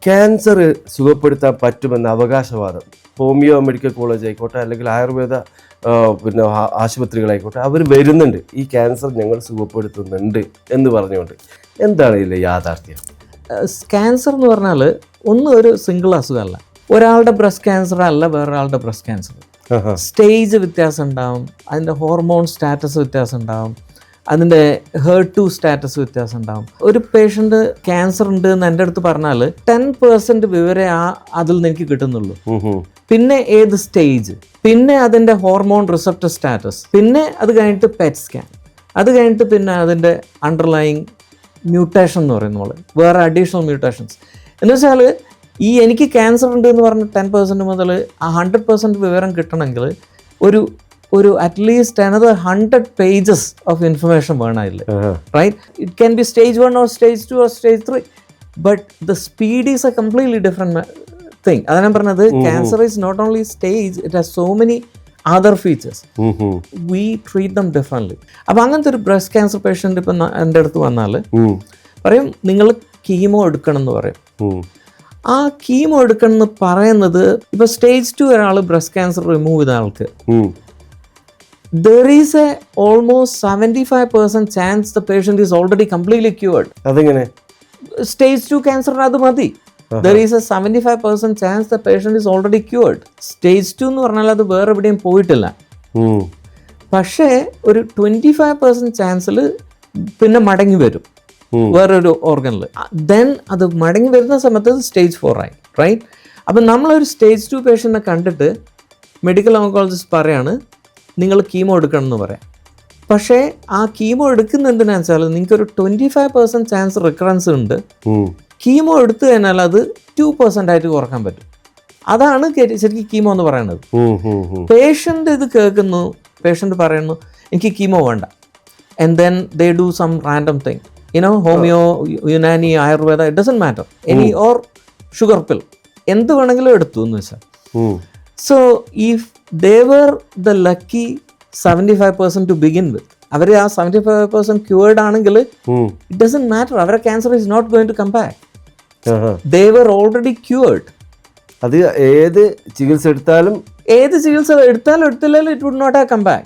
Cancer സുഖപ്പെടുത്താൻ പറ്റുമെന്ന അവകാശവാദം homeo medical college ആയിക്കോട്ടെ അല്ലെങ്കിൽ ആയുർവേദ പിന്നെ ആശുപത്രികളായിക്കോട്ടെ അവർ വരുന്നുണ്ട്, ഈ ക്യാൻസർ ഞങ്ങൾ സുഖപ്പെടുത്തുന്നുണ്ട് എന്ന് പറഞ്ഞുകൊണ്ട്. എന്താണ് ഇതിലെ യാഥാർത്ഥ്യം? ക്യാൻസർ എന്ന് പറഞ്ഞാൽ ഒന്നും ഒരു സിംഗിൾ അസുഖമല്ല. ഒരാളുടെ ബ്രസ്റ്റ് ക്യാൻസർ അല്ല വേറൊരാളുടെ ബ്രസ്റ്റ് ക്യാൻസർ. സ്റ്റേജ് വ്യത്യാസം ഉണ്ടാവും, അതിൻ്റെ ഹോർമോൺ സ്റ്റാറ്റസ് വ്യത്യാസം ഉണ്ടാവും, അതിൻ്റെ HER2 സ്റ്റാറ്റസ് വ്യത്യാസം ഉണ്ടാവും. ഒരു പേഷ്യൻ്റ് ക്യാൻസർ ഉണ്ട് എന്ന് എൻ്റെ അടുത്ത് പറഞ്ഞാൽ 10% വിവരേ അതിൽ നിന്ന് എനിക്ക് കിട്ടുന്നുള്ളൂ. പിന്നെ ഏത് സ്റ്റേജ്, പിന്നെ അതിൻ്റെ ഹോർമോൺ റിസപ്റ്റർ സ്റ്റാറ്റസ്, പിന്നെ അത് കഴിഞ്ഞിട്ട് പെറ്റ് സ്കാൻ, അത് കഴിഞ്ഞിട്ട് പിന്നെ അതിൻ്റെ അണ്ടർലൈങ് മ്യൂട്ടേഷൻ എന്ന് പറയുന്ന പോലെ വേറെ അഡീഷണൽ മ്യൂട്ടേഷൻസ്. എന്ന് വെച്ചാൽ എനിക്ക് ക്യാൻസർ ഉണ്ട് എന്ന് പറഞ്ഞ് 10% മുതൽ 100% വിവരം കിട്ടണമെങ്കിൽ ഒരു at least another 100 pages of information വേണമില്ല, right? It can be stage 1 or stage 2 or stage 3, but the speed is a completely different thing. അതാണ് ഞാൻ പറഞ്ഞത്, cancer is not only stage, it has so many other features. We treat them differently. അപ്പോൾ അങ്ങനത്തെ ഒരു breast cancer patient ഇപ്പം എൻ്റെ അടുത്ത് വന്നാൽ പറയും നിങ്ങൾ കീമോ എടുക്കണം എന്ന് പറയും. ആ കീമോ എടുക്കണം എന്ന് പറയുന്നത് ഇപ്പോൾ സ്റ്റേജ് 2 ഒരാൾ ബ്രസ്റ്റ് ക്യാൻസർ റിമൂവ് ചെയ്ത ആൾക്ക് there is a almost 75% chance the patient is already completely cured. അതെങ്ങനെ? സ്റ്റേജ് 2 ക്യാൻസർ അത് മതി. There is a 75% chance the patient is already cured. Stage 2 എന്ന് പറഞ്ഞാൽ അത് വേറെ എവിടെയും പോയിട്ടില്ല. പക്ഷേ ഒരു 25% ചാൻസിൽ പിന്നെ മടങ്ങി വരും വേറൊരു ഓർഗനിൽ. ദെൻ അത് മടങ്ങി വരുന്ന സമയത്ത് സ്റ്റേജ് 4 ആയി, റൈറ്റ്? അപ്പം നമ്മളൊരു സ്റ്റേജ് 2 പേഷ്യൻറ്റിനെ കണ്ടിട്ട് മെഡിക്കൽ ഓങ്കോളജിസ്റ്റ് പറയാണ് നിങ്ങൾ കീമോ എടുക്കണം എന്ന് പറയാം. പക്ഷേ ആ കീമോ എടുക്കുന്ന എന്തിനാണെന്ന് വെച്ചാൽ നിങ്ങൾക്കൊരു 25% ചാൻസ് റിക്കറൻസ് ഉണ്ട്. കീമോ എടുത്തു കഴിഞ്ഞാൽ അത് 2% ആയിട്ട് കുറക്കാൻ പറ്റും. അതാണ് ശരിക്കും കീമോ എന്ന് പറയുന്നത്. പേഷ്യൻ്റ് ഇത് കേൾക്കുന്നു, പേഷ്യൻ്റ് പറയുന്നു എനിക്ക് കീമോ വേണ്ട, and then they do some random thing, homeo, Unani, Ayurveda, it doesn't matter, any or sugar pill, എന്ത് വേണമെങ്കിലും എടുത്തു എന്ന് വെച്ചാൽ. So if they were the lucky 75% to begin with, അവർ ആ 75% cured ആണെങ്കിൽ it doesn't matter, അവരുടെ cancer is not going to come back. They were already cured. അത് ഏത് ചികിത്സ എടുത്താലും എടുത്തില്ലാലും it would not have come back.